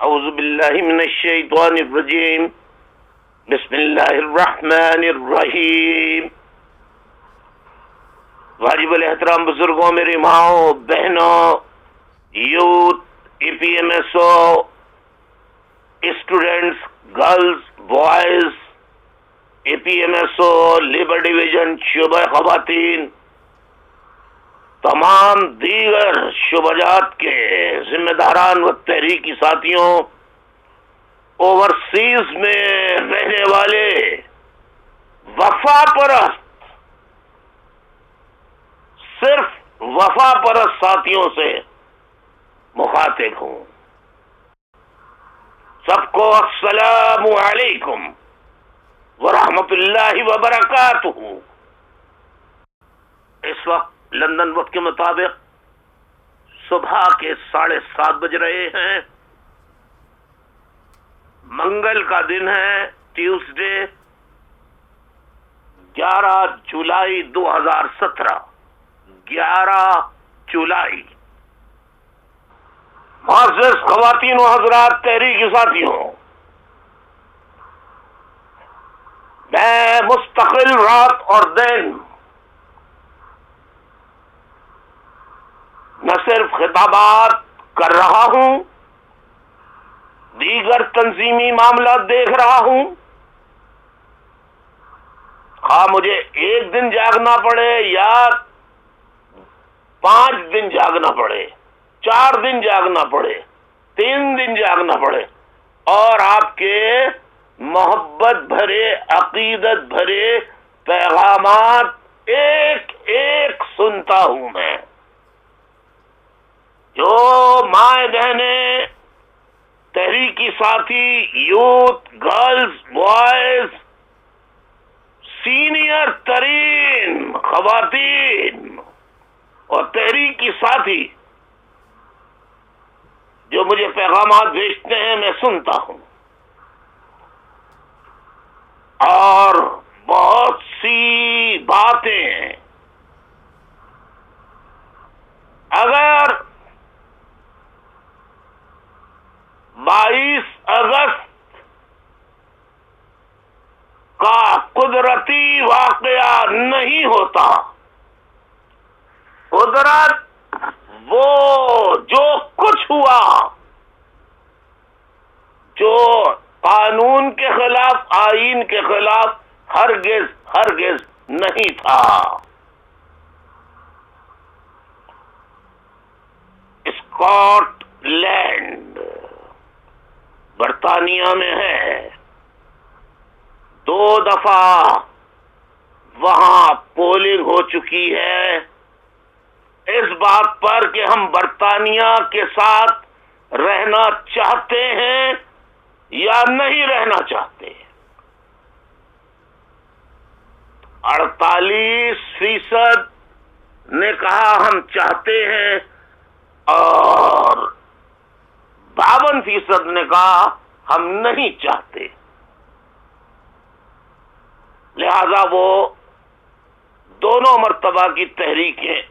اعوذ باللہ من الشیطان الرجیم بسم اللہ الرحمن الرحیم۔ واجب الاحترام بزرگوں، میری ماؤں، بہنوں، youth, E P M S O, students, girls, boys, E P M S O, labour division, شعبہ خواتین، تمام دیگر شعبجات کے ذمہ داران و تحریکی ساتھیوں، اوورسیز میں رہنے والے وفا پرست، صرف وفا پرست ساتھیوں سے مخاطب ہوں۔ سب کو السلام علیکم ورحمۃ اللہ وبرکاتہ۔ اس وقت لندن وقت کے مطابق صبح کے 7:30 بج رہے ہیں۔ منگل کا دن ہے، ٹیوزڈے، 11 جولائی 2017، 11 جولائی۔ معزز خواتین و حضرات، تحریکی ساتھیوں، میں مستقل رات اور دن نہ صرف خطابات کر رہا ہوں، دیگر تنظیمی معاملات دیکھ رہا ہوں، خواہ مجھے 1 دن جاگنا پڑے یا 5 دن جاگنا پڑے، 4 دن جاگنا پڑے، 3 دن جاگنا پڑے، اور آپ کے محبت بھرے، عقیدت بھرے پیغامات ایک ایک سنتا ہوں میں۔ جو مائیں بہنیں، تحریکی ساتھی، یوتھ، گرلز، بوائز، سینئر ترین خواتین اور تحریکی ساتھی جو مجھے پیغامات بھیجتے ہیں، میں سنتا ہوں، اور بہت سی باتیں اگر 22 اگست کا قدرتی واقعہ نہیں ہوتا، قدرت وہ جو کچھ ہوا، جو قانون کے خلاف، آئین کے خلاف ہرگز نہیں تھا۔ اسکاٹ لینڈ برطانیہ میں ہے، 2 دفعہ وہاں پولنگ ہو چکی ہے اس بات پر کہ ہم برطانیہ کے ساتھ رہنا چاہتے ہیں یا نہیں رہنا چاہتے۔ 48% نے کہا ہم چاہتے ہیں، اور 52% نے کہا ہم نہیں چاہتے۔ لہذا وہ دونوں مرتبہ کی تحریکیں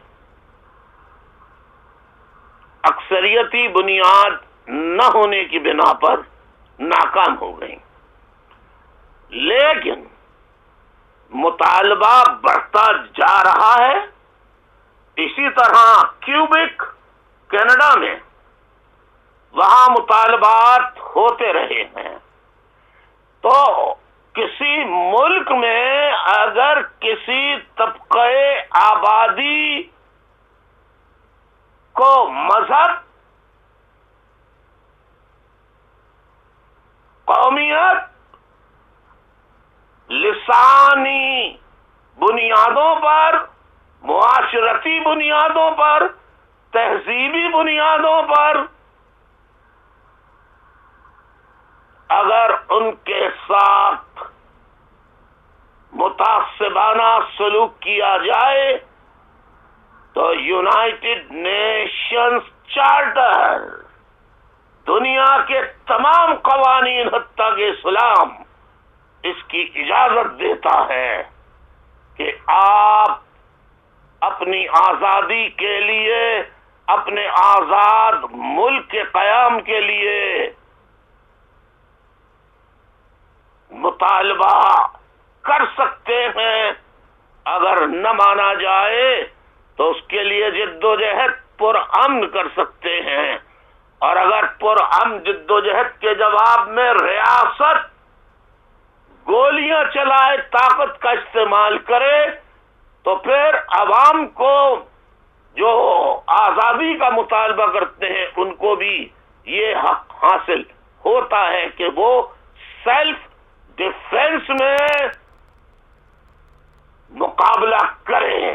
اکثریتی بنیاد نہ ہونے کی بنا پر ناکام ہو گئیں، لیکن مطالبہ بڑھتا جا رہا ہے۔ اسی طرح کیوبیک، کینیڈا میں، وہاں مطالبات ہوتے رہے ہیں۔ تو کسی ملک میں اگر کسی طبقہ آبادی کو مذہب، قومیت، لسانی بنیادوں پر، معاشرتی بنیادوں پر، تہذیبی بنیادوں پر اگر ان کے ساتھ متعصبانہ سلوک کیا جائے تو یونائٹڈ نیشنز چارٹر، دنیا کے تمام قوانین حتیٰ کہ اسلام، اس کی اجازت دیتا ہے کہ آپ اپنی آزادی کے لیے، اپنے آزاد ملک کے قیام کے لیے مطالبہ کر سکتے ہیں، اگر نہ مانا جائے تو اس کے لیے جد و جہد پرامن کر سکتے ہیں، اور اگر پرامن جد و جہد کے جواب میں ریاست گولیاں چلائے، طاقت کا استعمال کرے، تو پھر عوام کو جو آزادی کا مطالبہ کرتے ہیں ان کو بھی یہ حق حاصل ہوتا ہے کہ وہ سیلف ڈیفینس میں مقابلہ کریں۔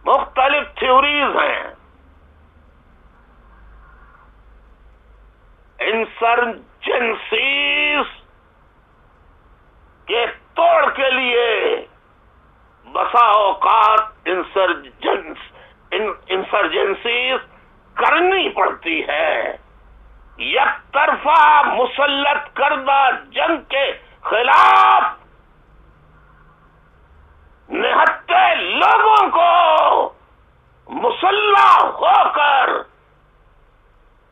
مختلف تھیوریز ہیں۔ انسرجنسیز کے توڑ کے لیے بسا اوقات انسرجنسیز کرنی پڑتی ہے۔ یک طرفہ مسلط کردہ جنگ کے خلاف نہتے لوگوں کو مسلح ہو کر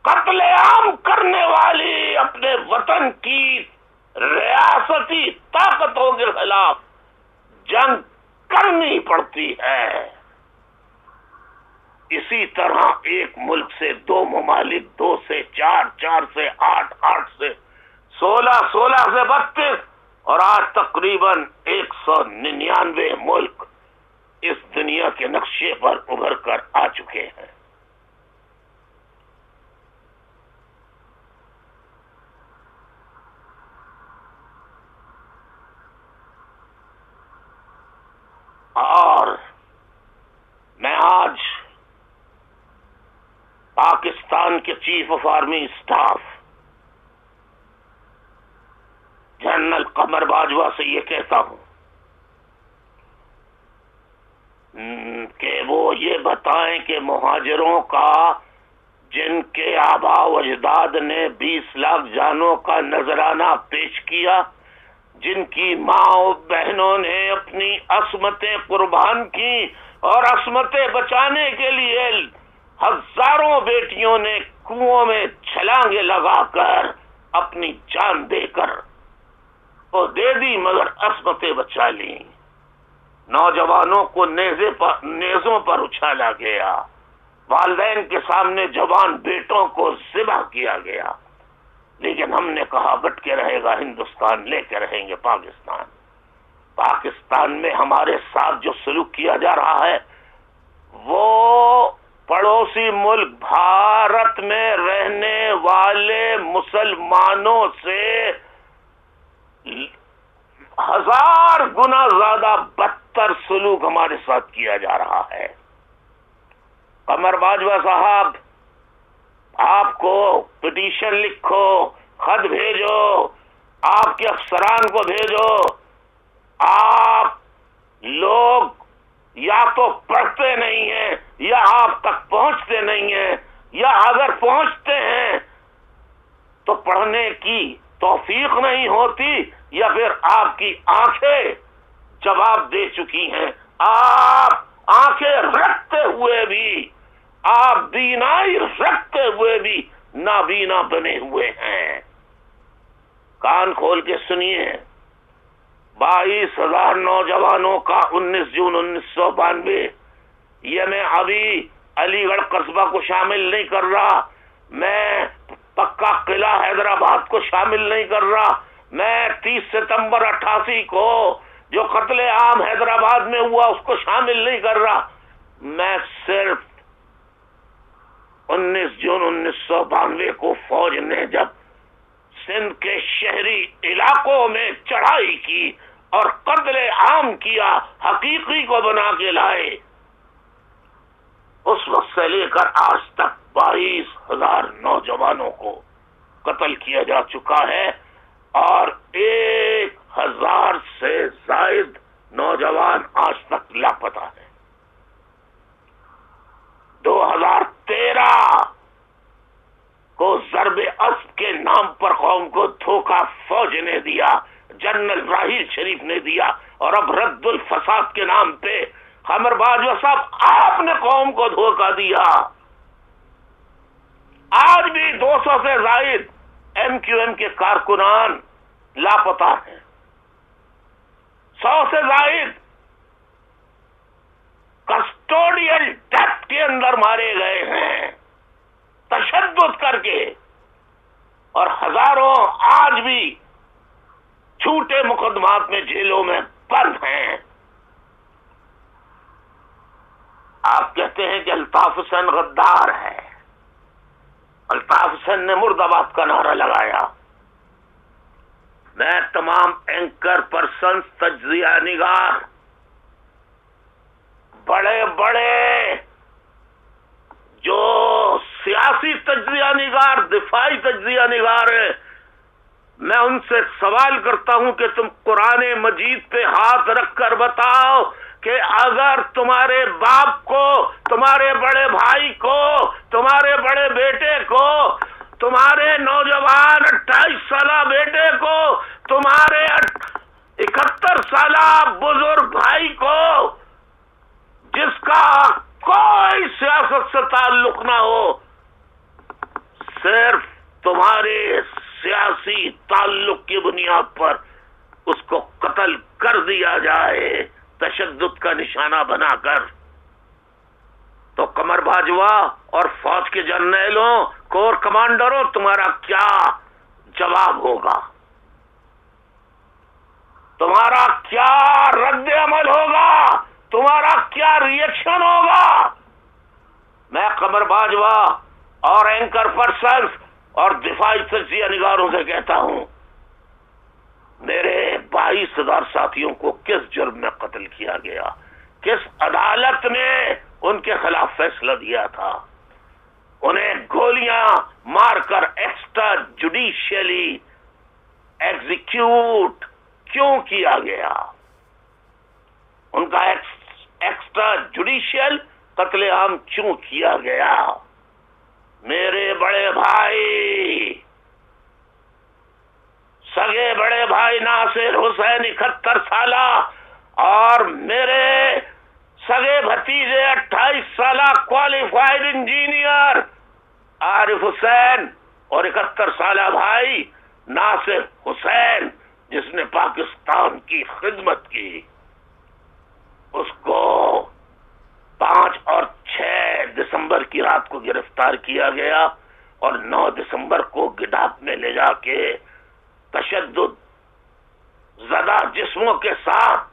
قتل عام کرنے والی اپنے وطن کی ریاستی طاقتوں کے خلاف جنگ کرنی پڑتی ہے۔ اسی طرح ایک ملک سے دو ممالک، 2 سے 4، 4 سے 8، 8 سے 16، 16 سے 32 اور آج تقریباً 199 ملک اس دنیا کے نقشے پر ابھر کر آ چکے ہیں۔ اور میں آج پاکستان کے chief of army staff general Qamar Bajwa سے یہ کہتا ہوں کہ وہ یہ بتائیں کہ مہاجروں کا جن کے آباء و اجداد نے 20 لاکھ جانوں کا نذرانہ پیش کیا، جن کی ماں و بہنوں نے اپنی عصمتیں قربان کی اور عصمتیں بچانے کے لیے ہزاروں بیٹیوں نے کنووں میں چھلانگیں لگا کر اپنی جان دے کر وہ دے دی، مگر عصمتیں بچا لی۔ نوجوانوں کو نیزوں پر اچھالا گیا، والدین کے سامنے جوان بیٹوں کو ذبح کیا گیا، لیکن ہم نے کہا بٹ کے رہے گا ہندوستان، لے کے رہیں گے پاکستان۔ پاکستان میں ہمارے ساتھ جو سلوک کیا جا رہا ہے وہ پڑوسی ملک بھارت میں رہنے والے مسلمانوں سے 1000 گنا زیادہ بدتر سلوک ہمارے ساتھ کیا جا رہا ہے۔ قمر باجوہ صاحب، آپ کو پٹیشن لکھو، خط بھیجو، آپ کے افسران کو بھیجو۔ آپ لوگ یا تو پڑھتے نہیں ہیں یا آپ تک پہنچتے نہیں ہیں، یا اگر پہنچتے ہیں تو پڑھنے کی توفیق نہیں ہوتی، یا پھر آپ کی آنکھیں جواب دے چکی ہیں۔ آپ آنکھیں رکھتے ہوئے بھی، آپ بینائی رکھتے ہوئے بھی نابینا بنے ہوئے ہیں۔ کان کھول کے سنیے، 22,000 نوجوانوں کا 19 جون 1992، یہ میں ابھی علی گڑھ قصبہ کو شامل نہیں کر رہا، میں پکا قلعہ حیدرآباد کو شامل نہیں کر رہا، میں 30 ستمبر 88 کو جو قتل عام حیدرآباد میں ہوا اس کو شامل نہیں کر رہا، میں صرف 19 جون 1992 کو فوج نے جب سندھ کے شہری علاقوں میں چڑھائی کی اور قتل عام کیا، حقیقی کو بنا کے لائے، اس وقت سے لے کر آج تک 22,000 نوجوانوں کو قتل کیا جا چکا ہے، اور 1,000 سے زائد نوجوان آج تک لاپتہ ہیں۔ 2013 کو ضرب اسب کے نام پر قوم کو دھوکہ فوج نے دیا، جنرل راحیل شریف نے دیا، اور اب رد الفساد کے نام پہ قمر باجوہ صاحب آپ نے قوم کو دھوکہ دیا۔ آج بھی 200 سے زائد ایم کیو ایم کے کارکنان لاپتہ ہیں، 100 سے زائد کسٹوڈیل ڈیتھ کے اندر مارے گئے ہیں تشدد کر کے، اور ہزاروں آج بھی جھوٹے مقدمات میں جیلوں میں بند ہیں۔ آپ کہتے ہیں کہ الطاف حسین غدار ہے، الطاف حسین نے مرد آباد کا نعرہ لگایا۔ میں تمام اینکر پرسنز، تجزیہ نگار، بڑے بڑے جو سیاسی تجزیہ نگار، دفاعی تجزیہ نگار ہیں، میں ان سے سوال کرتا ہوں کہ تم قرآن مجید پہ ہاتھ رکھ کر بتاؤ کہ اگر تمہارے باپ کو، تمہارے بڑے بھائی کو، تمہارے بڑے بیٹے کو، تمہارے نوجوان 28 سالہ بیٹے کو، تمہارے 71 سالہ بزرگ بھائی کو، جس کا کوئی سیاست سے تعلق نہ ہو، صرف تمہارے سیاسی تعلق کی بنیاد پر اس کو قتل کر دیا جائے تشدد کا نشانہ بنا کر، تو قمر باجوہ اور فوج کے جرنیلوں، کور کمانڈروں، تمہارا کیا جواب ہوگا؟ تمہارا کیا رد عمل ہوگا؟ تمہارا کیا ریئیکشن ہوگا؟ میں قمر باجوہ اور اینکر پرسنز اور دفاعی تجزیہ نگاروں سے کہتا ہوں، میرے 22,000 ساتھیوں کو کس جرم میں قتل کیا گیا؟ کس عدالت نے ان کے خلاف فیصلہ دیا تھا؟ انہیں گولیاں مار کر ایکسٹرا جوڈیشلی ایگزیکیوٹ کیوں کیا گیا؟ ان کا ایکسٹرا جوڈیشل قتل عام کیوں کیا گیا؟ میرے بڑے بھائی، سگے بڑے بھائی ناصر حسین 71 سالہ اور میرے سگے بھتیجے 28 سالہ کوالیفائڈ انجینئر عارف حسین اور 71 سالہ بھائی ناصر حسین جس نے پاکستان کی خدمت کی، اس کو 5 اور 6 دسمبر کی رات کو گرفتار کیا گیا اور 9 دسمبر کو گڈاپ میں لے جا کے تشدد زدہ جسموں کے ساتھ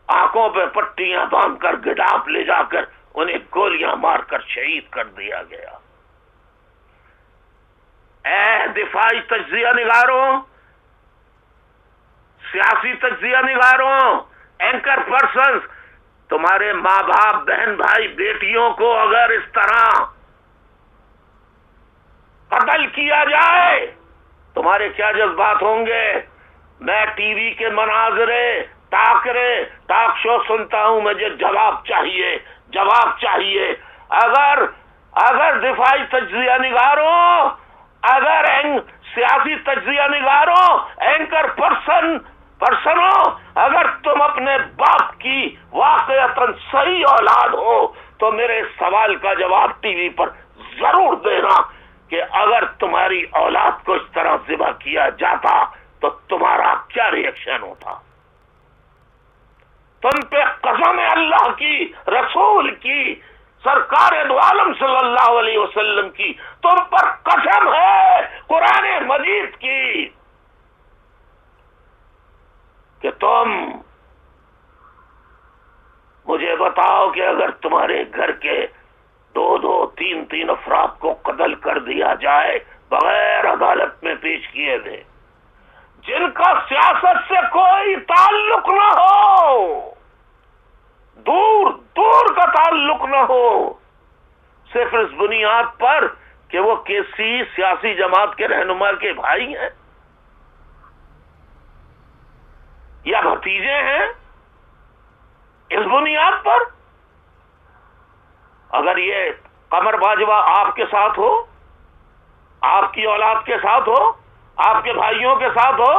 آنکھوں پہ پٹیاں باندھ کر گڈاپ لے جا کر انہیں گولیاں مار کر شہید کر دیا گیا۔ اے دفاعی تجزیہ نگاروں، سیاسی تجزیہ نگاروں، اینکر پرسنز، تمہارے ماں باپ، بہن بھائی، بیٹیوں کو اگر اس طرح قتل کیا جائے تمہارے کیا جذبات ہوں گے؟ میں ٹی وی کے مناظرے، ٹاک شو سنتا ہوں، مجھے جواب چاہیے، جواب چاہیے۔ اگر دفاعی تجزیہ نگاروں، اگر سیاسی تجزیہ نگاروں، اینکر پرسنوں، اگر تم اپنے باپ کی واقعتاً صحیح اولاد ہو تو میرے سوال کا جواب ٹی وی پر ضرور دینا کہ اگر تمہاری اولاد کو اس طرح ذبح کیا جاتا تو تمہارا کیا ریئیکشن ہوتا؟ تم پہ قسم ہے اللہ کی، رسول کی، سرکار دو عالم صلی اللہ علیہ وسلم کی، تم پر قسم ہے قرآن مجید کی کہ تم مجھے بتاؤ کہ اگر تمہارے گھر کے 2 3 افراد کو قتل کر دیا جائے بغیر عدالت میں پیش کیے گئے، جن کا سیاست سے کوئی تعلق نہ ہو، دور کا تعلق نہ ہو، صرف اس بنیاد پر کہ وہ کسی سیاسی جماعت کے رہنما کے بھائی ہیں یا بھتیجے ہیں، اس بنیاد پر اگر یہ قمر باجوہ آپ کے ساتھ ہو، آپ کی اولاد کے ساتھ ہو، آپ کے بھائیوں کے ساتھ ہو،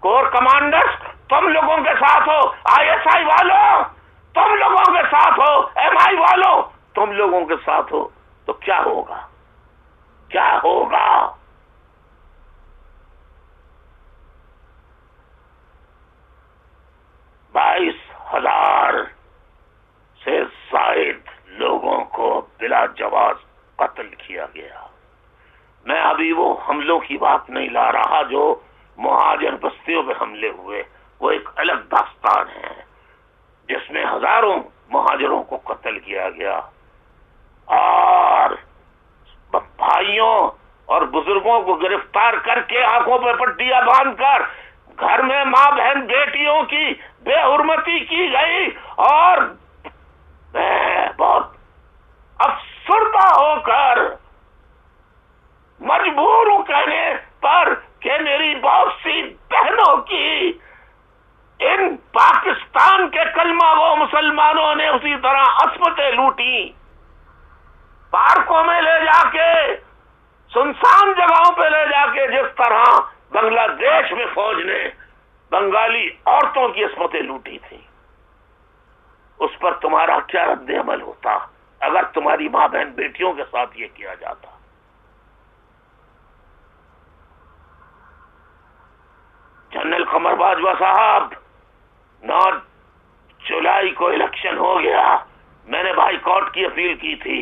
کور کمانڈرز تم لوگوں کے ساتھ ہو، ISI والوں تم لوگوں کے ساتھ ہو، MI والوں تم لوگوں کے ساتھ ہو، تو کیا ہوگا؟ کیا ہوگا؟ 22,000 سے زائد لوگوں کو بلا جواز قتل کیا گیا۔ میں ابھی وہ حملوں کی بات نہیں لا رہا جو مہاجر بستیوں پہ حملے ہوئے، وہ ایک الگ داستان ہے جس میں ہزاروں مہاجروں کو قتل کیا گیا، اور بھائیوں اور بزرگوں کو گرفتار کر کے آنکھوں پہ پٹیاں باندھ کر گھر میں ماں بہن بیٹیوں کی بے حرمتی کی گئی، اور میں بہت افسردہ ہو کر مجبور ہوں کہنے پر کہ میری بہت سی بہنوں کی ان پاکستان کے کلمہ گو مسلمانوں نے اسی طرح عصمتیں لوٹی، پارکوں میں لے جا کے، سنسان جگہوں پہ لے جا کے، جس طرح بنگلہ دیش میں فوج نے بنگالی عورتوں کی عصمتیں لوٹی تھی۔ اس پر تمہارا کیا رد عمل ہوتا اگر تمہاری ماں بہن بیٹیوں کے ساتھ یہ کیا جاتا؟ جنرل قمر باجوہ صاحب، 9 جولائی کو الیکشن ہو گیا، میں نے بائی کاٹ کی اپیل کی تھی،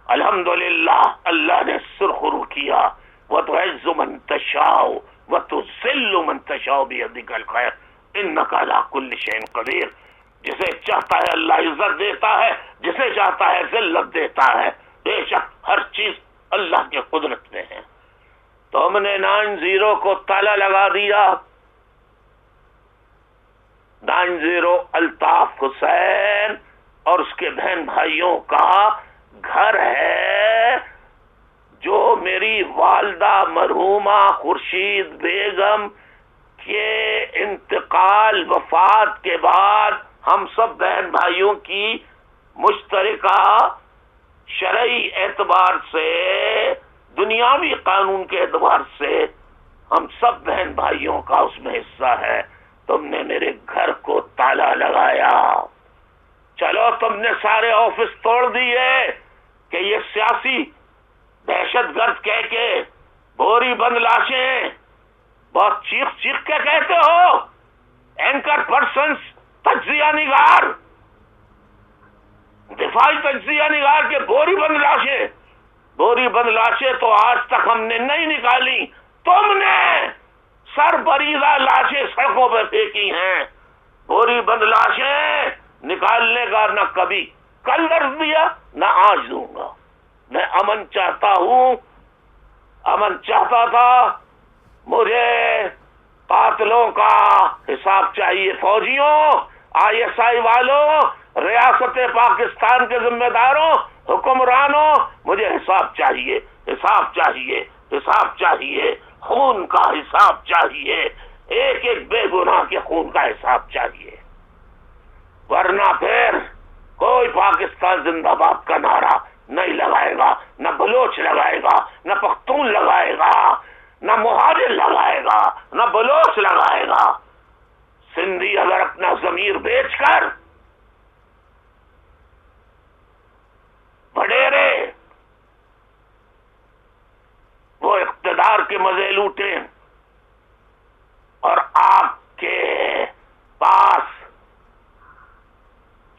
الحمدللہ اللہ نے سرخرو کیا، وَتُعِزُّ مَن تَشَاءُ وَتُذِلُّ مَن تَشَاءُ بِيَدِكَ الْخَيْرُ إِنَّكَ عَلَىٰ كُلِّ شَيْءٍ قَدِيرٌ۔ جسے چاہتا ہے اللہ عزت دیتا ہے، جسے چاہتا ہے ذلت دیتا ہے، بے شک ہر چیز اللہ کے قدرت میں ہے۔ تم نے 90 کو تالا لگا دیا، 90 الطاف حسین اور اس کے بہن بھائیوں کا گھر ہے، جو میری والدہ مرحومہ خورشید بیگم کے انتقال وفات کے بعد ہم سب بہن بھائیوں کی مشترکہ شرعی اعتبار سے، دنیاوی قانون کے اعتبار سے ہم سب بہن بھائیوں کا اس میں حصہ ہے۔ تم نے میرے گھر کو تالا لگایا، چلو تم نے سارے آفس توڑ دیے کہ یہ سیاسی دہشت گرد کہہ کے بوری بند لاشیں بہت چیخ چیخ کے کہتے ہو، اینکر پرسنز، تجزیہ نگار، دفاعی تجزیہ نگار کے بوری بند لاشیں، بوری بند لاشیں تو آج تک ہم نے نہیں نکالی، تم نے سر بریزہ لاشیں سڑکوں پہ پھینکی ہیں۔ بوری بند لاشیں نکالنے کا نہ کبھی کل درس دیا نہ آج دوں گا۔ میں امن چاہتا ہوں، امن چاہتا تھا، مجھے قاتلوں کا حساب چاہیے۔ فوجیوں، ISI والوں، ریاست پاکستان کے ذمہ داروں، حکمرانوں، مجھے حساب چاہیے، حساب چاہیے، حساب چاہیے، خون کا حساب چاہیے، ایک ایک بے گناہ کے خون کا حساب چاہیے، ورنہ پھر کوئی پاکستان زندہ باد کا نعرہ نہیں لگائے گا، نہ بلوچ لگائے گا، نہ پختون لگائے گا، نہ مہاجر لگائے گا، نہ بلوچ لگائے گا۔ سندھی اگر اپنا ضمیر بیچ کر وڈیرے وہ اقتدار کے مزے لوٹیں اور آپ کے پاس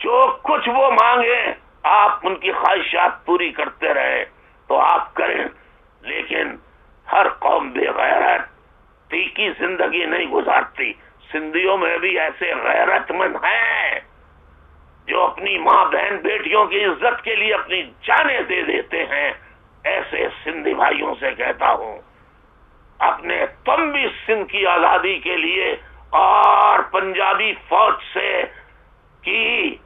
جو کچھ وہ مانگیں آپ ان کی خواہشات پوری کرتے رہے تو آپ کریں، لیکن ہر قوم بے غیرت تیکی زندگی نہیں گزارتی۔ سندھیوں میں بھی ایسے غیرت مند ہیں جو اپنی ماں بہن بیٹیوں کی عزت کے لیے اپنی جانیں دے دیتے ہیں۔ ایسے سندھی بھائیوں سے کہتا ہوں، اپنے تم بھی سندھ کی آزادی کے لیے اور پنجابی فوج سے کی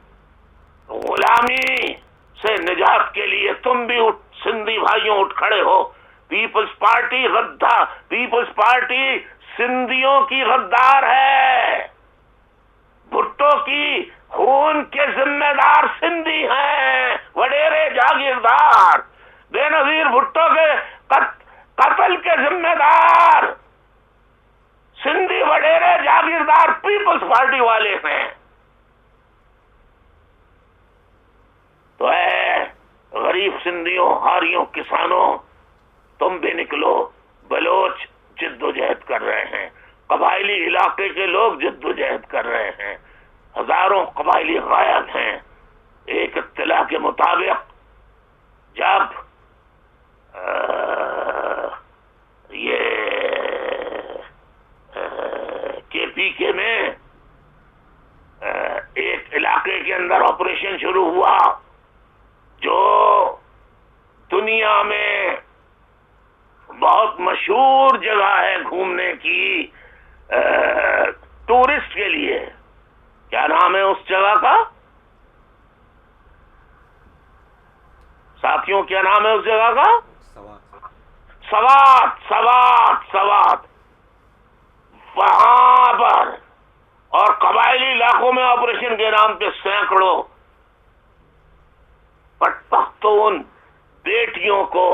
غلامی سے نجات کے لیے تم بھی سندھی بھائیوں اٹھ کھڑے ہو۔ پیپلز پارٹی غدار، پیپلز پارٹی سندھیوں کی غدار ہے، بھٹو کی خون کے ذمہ دار سندھی ہیں، وڈیرے جاگیردار، بے نظیر بھٹو کے قتل کے ذمہ دار سندھی وڈیرے جاگیردار پیپلز پارٹی والے ہیں۔ تو اے غریب سندھیوں، ہاریوں، کسانوں، تم بھی نکلو، بلوچ جد و جہد کر رہے ہیں، قبائلی علاقے کے لوگ جدوجہد کر رہے ہیں، ہزاروں قبائلی غائب ہیں۔ ایک اطلاع کے مطابق جب یہ کے پی کے میں ایک علاقے کے اندر آپریشن شروع ہوا جو دنیا میں بہت مشہور جگہ ہے گھومنے کی ٹورسٹ کے لیے، کیا نام ہے اس جگہ کا ساتھیوں؟ کیا نام ہے اس جگہ کا؟ سوات۔ وہاں پر اور قبائلی علاقوں میں آپریشن کے نام پہ سینکڑوں پختون بیٹیوں کو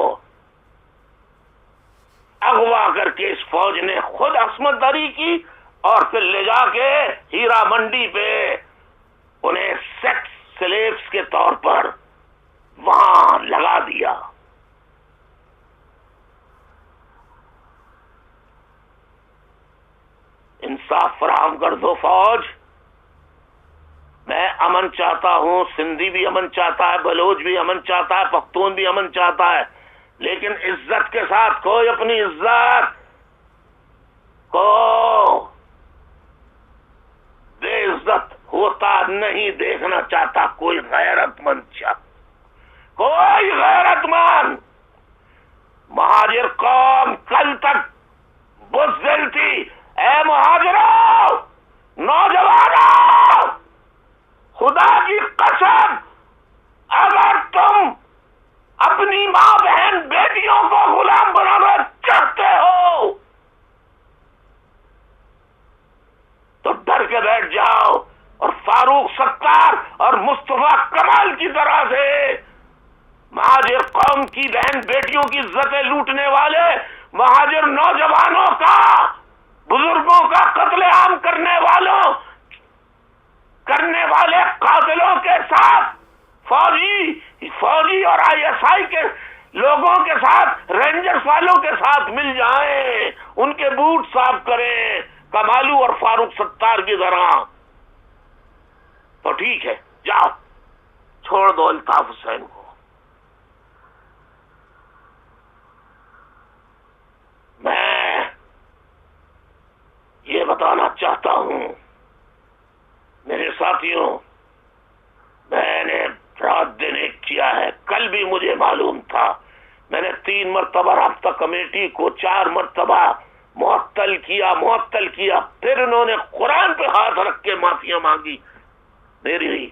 اغوا کر کے اس فوج نے خود عصمت دری کی اور پھر لے جا کے ہیرا منڈی پہ انہیں سیکس سلیبس کے طور پر وہاں لگا دیا۔ انصاف فراہم کر دو فوج۔ میں امن چاہتا ہوں، سندھی بھی امن چاہتا ہے، بلوچ بھی امن چاہتا ہے، پختون بھی امن چاہتا ہے، لیکن عزت کے ساتھ کوئی اپنی عزت کو بے عزت ہوتا نہیں دیکھنا چاہتا کوئی غیرت مند شخص، کوئی غیرت مند۔ مہاجر قوم کل تک بزدل تھی۔ اے مہاجروں، نوجوانوں، خدا کی قسم اگر تم اپنی ماں بہن بیٹیوں کو غلام بنانا چاہتے ہو تو ڈر کے بیٹھ جاؤ اور فاروق ستار اور مصطفیٰ کمال کی طرح سے مہاجر قوم کی بہن بیٹیوں کی عزتیں لوٹنے والے مہاجر نوجوانوں کا، بزرگوں کا قتل عام کرنے والے قاتلوں کے ساتھ، فوجی اور آئی ایس آئی کے لوگوں کے ساتھ، رینجرز والوں کے ساتھ مل جائیں، ان کے بوٹ صاف کریں کمالو اور فاروق ستار کی طرح، تو ٹھیک ہے، جاؤ چھوڑ دو الطاف حسین کو۔ میں یہ بتانا چاہتا ہوں میرے ساتھیوں، میں نے رات دن ایک کیا ہے، کل بھی مجھے معلوم تھا، میں نے 3 مرتبہ رابطہ کمیٹی کو 4 مرتبہ معطل کیا، پھر انہوں نے قرآن پہ ہاتھ رکھ کے معافیاں مانگی۔ میری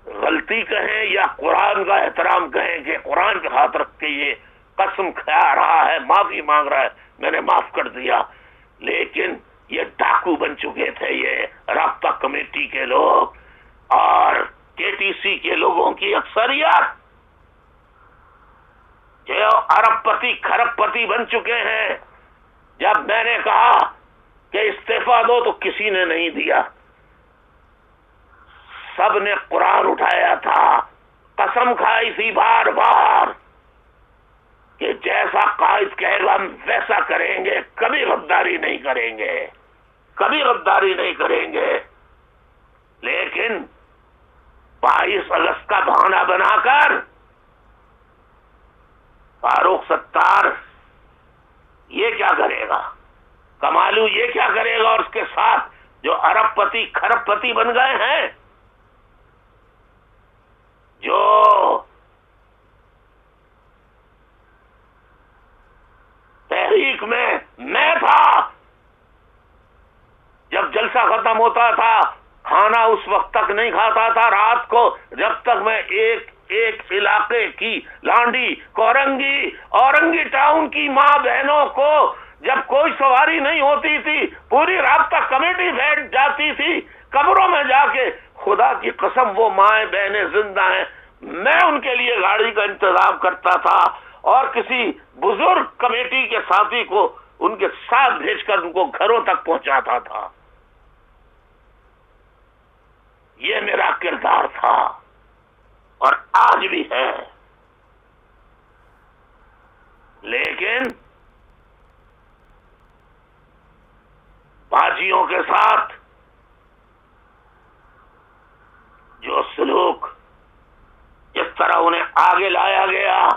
غلطی کہیں یا قرآن کا احترام کہیں کہ قرآن پہ ہاتھ رکھ کے یہ قسم کھا رہا ہے، معافی مانگ رہا ہے، میں نے معاف کر دیا، لیکن یہ ڈاکو بن چکے تھے یہ رابطہ کمیٹی کے لوگ اور کے ٹی سی کے لوگوں کی اکثریت جو ارب پتی کھرب پتی بن چکے ہیں۔ جب میں نے کہا کہ استعفیٰ دو تو کسی نے نہیں دیا، سب نے قرآن اٹھایا تھا، قسم کھائی تھی بار بار کہ جیسا قائد کہے گا ہم ویسا کریں گے، کبھی غداری نہیں کریں گے، لیکن 22 اگست کا بہانہ بنا کر فاروق ستار یہ کیا کرے گا، کمالو یہ کیا کرے گا، اور اس کے ساتھ جو ارب پتی کھرب پتی بن گئے ہیں، جو تحریک میں تھا، جب جلسہ ختم ہوتا تھا کھانا اس وقت تک نہیں کھاتا تھا، رات کو جب تک میں ایک علاقے کی لانڈی اورنگی ٹاؤن کی ماں بہنوں کو جب کوئی سواری نہیں ہوتی تھی، پوری رابطہ کمیٹی بیٹھ جاتی تھی قبروں میں جا کے، خدا کی قسم وہ مائیں بہنیں زندہ ہیں، میں ان کے لیے گاڑی کا انتظام کرتا تھا اور کسی بزرگ کمیٹی کے ساتھی کو ان کے ساتھ بھیج کر ان کو گھروں تک پہنچاتا تھا۔ یہ میرا کردار تھا اور آج بھی ہے، لیکن سلوک، جس طرح انہیں آگے لایا گیا،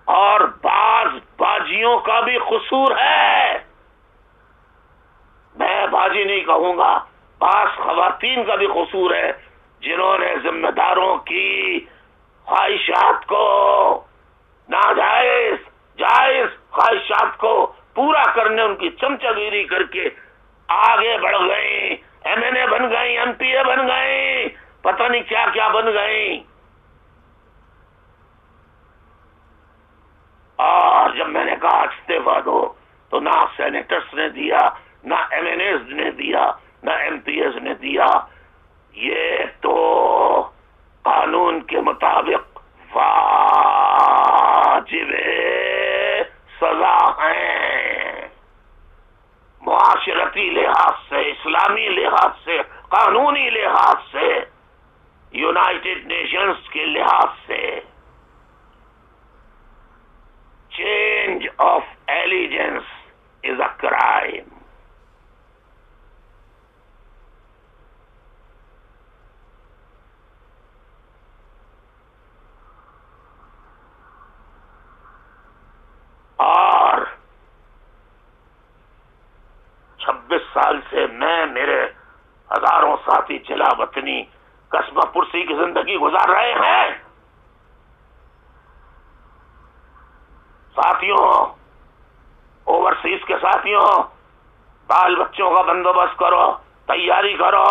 اور بعض باجیوں کا بھی قصور ہے، میں باجی نہیں کہوں گا، بعض خواتین کا بھی قصور ہے، جنہوں نے ذمہ داروں کی خواہشات کو، ناجائز جائز خواہشات کو پورا کرنے ان کی چمچہ گیری کر کے آگے بڑھ گئیں، ایم این اے بن گئیں، ایم پی اے بن گئیں، پتہ نہیں کیا کیا بن گئیں۔ اور جب میں نے کہا استعفیٰ دو تو نہ سینیٹرز نے دیا، نہ ایم این ایز نے دیا، نہ ایم پی ایز نے دیا۔ یہ تو قانون کے مطابق واجب سزا ہیں، معاشرتی لحاظ سے، اسلامی لحاظ سے، قانونی لحاظ سے، یونائٹڈ نیشنز کے لحاظ سے۔ Change of allegiance is a crime. اور 26 سال سے میں، میرے ہزاروں ساتھی چلا وطنی قصبہ پرسی کی زندگی گزار رہے ہیں۔ ساتھیوں، اوورسیز کے ساتھیوں، بال بچوں کا بندوبست کرو، تیاری کرو،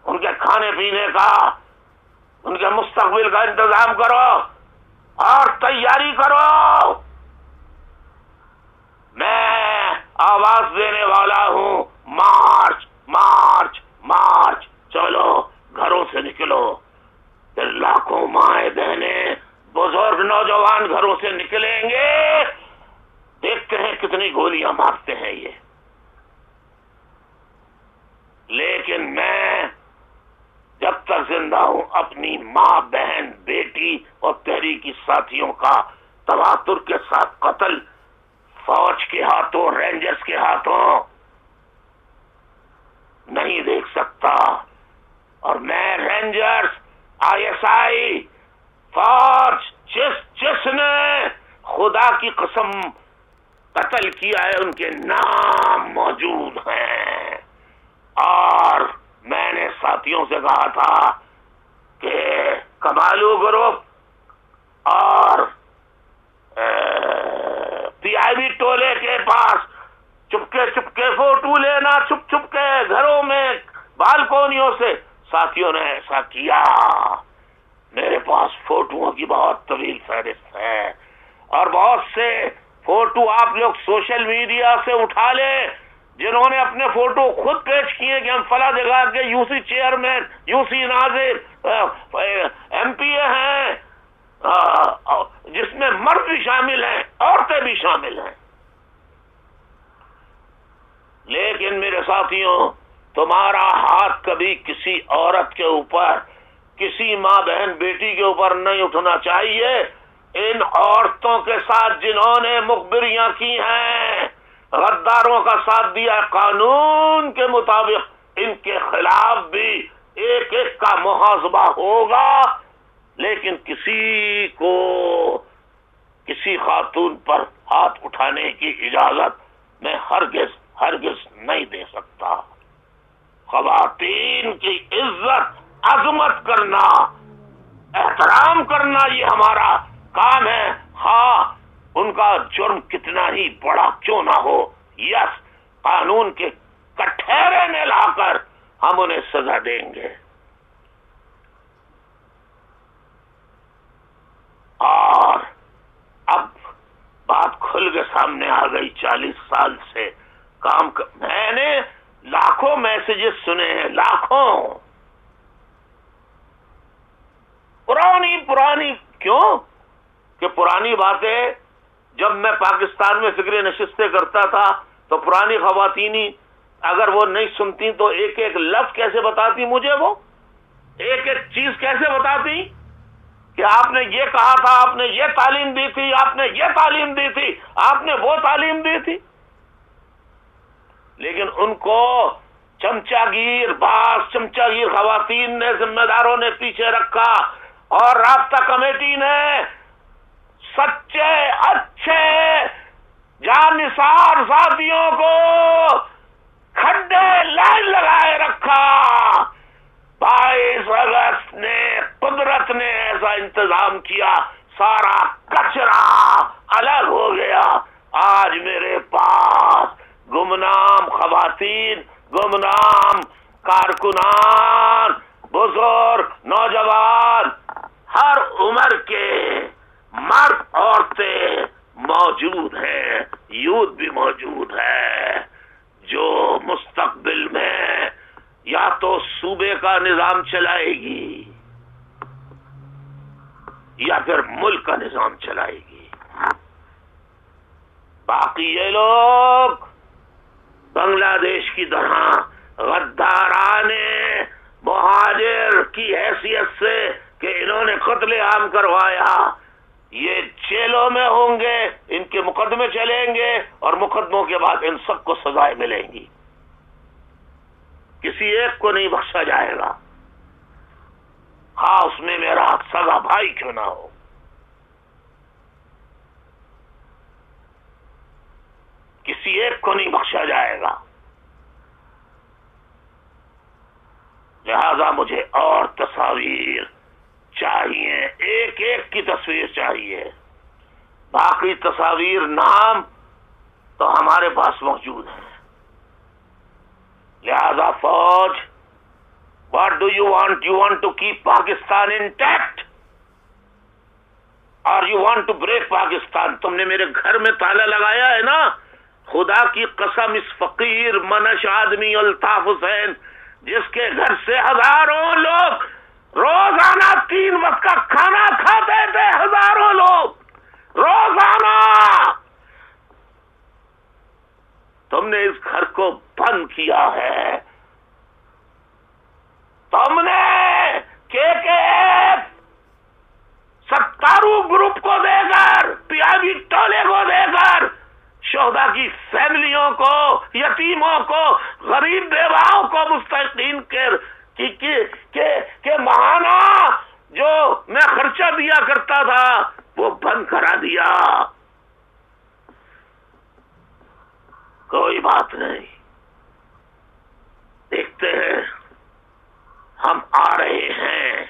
ان کے کھانے پینے کا، ان کے مستقبل کا انتظام کرو اور تیاری کرو۔ میں آواز دینے والا ہوں، مارچ مارچ مارچ، چلو گھروں سے نکلو۔ پھر لاکھوں مائیں بہنیں، بزرگ نوجوان گھروں سے نکلیں گے، دیکھتے ہیں کتنی گولیاں مارتے ہیں یہ۔ لیکن میں جب تک زندہ ہوں اپنی ماں، بہن، بیٹی اور تحریکی ساتھیوں کا تواتر کے ساتھ قتل فوج کے ہاتھوں، رینجرز کے ہاتھوں نہیں دیکھ سکتا۔ اور میں رینجرز، آئی ایس آئی، فوج، جس نے خدا کی قسم قتل کیا ہے، ان کے نام موجود ہیں۔ اور میں نے ساتھیوں سے کہا تھا کہ کمالو گروپ اور پی آئی بی ٹولے کے پاس چپکے فوٹو لینا، چھپ کے گھروں میں، بالکونیوں سے۔ ساتھیوں نے ایسا کیا۔ میرے پاس فوٹوؤں کی بہت طویل فہرست ہے، اور بہت سے فوٹو آپ لوگ سوشل میڈیا سے اٹھا لیں، جنہوں نے اپنے فوٹو خود پیش کیے کہ ہم فلاں جگہ کے یو سی چیئرمین، یو سی ناظر، ایم پی اے ہیں، جس میں مرد بھی شامل ہیں، عورتیں بھی شامل ہیں۔ لیکن میرے ساتھیوں، تمہارا ہاتھ کبھی کسی عورت کے اوپر، کسی ماں، بہن، بیٹی کے اوپر نہیں اٹھنا چاہیے۔ ان عورتوں کے ساتھ جنہوں نے مخبریاں کی ہیں، غداروں کا ساتھ دیا، قانون کے مطابق ان کے خلاف بھی ایک ایک کا محاسبہ ہوگا۔ لیکن کسی کو، کسی خاتون پر ہاتھ اٹھانے کی اجازت میں ہرگز نہیں دے سکتا۔ خواتین کی عزت، عظمت کرنا، احترام کرنا، یہ ہمارا کام ہے، ہاں ان کا جرم کتنا ہی بڑا کیوں نہ ہو۔ یس، قانون کے کٹہرے میں لا کر ہم انہیں سزا دیں گے۔ اور اب بات کھل کے سامنے آ گئی۔ 40 سال سے میں نے لاکھوں میسیجز سنے ہیں، لاکھوں، پرانی کیوں کہ پرانی باتیں جب میں پاکستان میں فکر نشستیں کرتا تھا تو پرانی خواتینی اگر وہ نہیں سنتی تو ایک ایک لفظ کیسے بتاتی مجھے، وہ ایک ایک چیز کیسے بتاتی کہ آپ نے یہ کہا تھا، آپ نے یہ تعلیم دی تھی، آپ نے یہ تعلیم دی تھی، آپ نے وہ تعلیم دی تھی۔ لیکن ان کو چمچا گیر بعض چمچا گیر خواتین نے، ذمہ داروں نے پیچھے رکھا، اور رابطہ کمیٹی نے سچے اچھے جانثار ساتھیوں کو کھڈے لائن لگائے رکھا۔ 22 اگست نے قدرت نے ایسا انتظام کیا، سارا کچرا الگ ہو گیا۔ آج میرے پاس گمنام خواتین، گمنام کارکنان، بزرگ، نوجوان، ہر عمر کے مرد عورتیں موجود ہیں، یوتھ بھی موجود ہے، جو مستقبل میں یا تو صوبے کا نظام چلائے گی یا پھر ملک کا نظام چلائے گی۔ باقی یہ لوگ بنگلہ دیش کی طرح غدارانے مہاجر کی حیثیت سے کہ انہوں نے قتل عام کروایا، یہ جیلوں میں ہوں گے، ان کے مقدمے چلیں گے، اور مقدموں کے بعد ان سب کو سزائیں ملیں گی، کسی ایک کو نہیں بخشا جائے گا، ہاں اس میں میرا سگا بھائی کیوں نہ ہو۔ کسی ایک کو نہیں بخشا جائے گا۔ لہذا مجھے اور تصاویر چاہیے، ایک ایک کی تصویر چاہیے، باقی تصاویر نام تو ہمارے پاس موجود ہیں۔ لہذا فوج، what do you want? You want to keep Pakistan intact or you want to break Pakistan؟ تم نے میرے گھر میں تالا لگایا ہے نا، خدا کی قسم اس فقیر منش آدمی الطاف حسین جس کے گھر سے ہزاروں لوگ روزانہ 3 وقت کا کھانا کھاتے تھے، ہزاروں لوگ روزانہ، تم نے اس گھر کو بند کیا ہے، تم نے ستارو گروپ کو دے کر، پیابی ٹولے کو دے کر، شہداء کی فیملیوں کو، یتیموں کو، غریب بیواؤں کو، مستحقین کے ماہانہ جو میں خرچہ دیا کرتا تھا وہ بند کرا دیا۔ کوئی بات نہیں، دیکھتے ہیں، ہم آ رہے ہیں،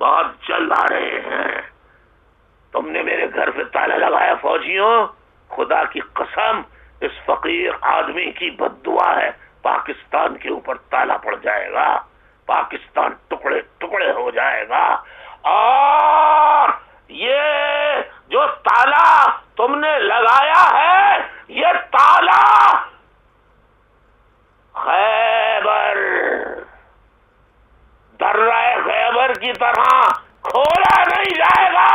بہت جلد آ رہے ہیں۔ تم نے میرے گھر پہ تالا لگایا فوجیوں، خدا کی قسم اس فقیر آدمی کی بد دعا ہے، پاکستان کے اوپر تالا پڑ جائے گا، پاکستان ٹکڑے ٹکڑے ہو جائے گا۔ اور یہ جو تالا تم نے لگایا ہے، یہ تالا خیبر، درہ خیبر کی طرح کھولا نہیں جائے گا،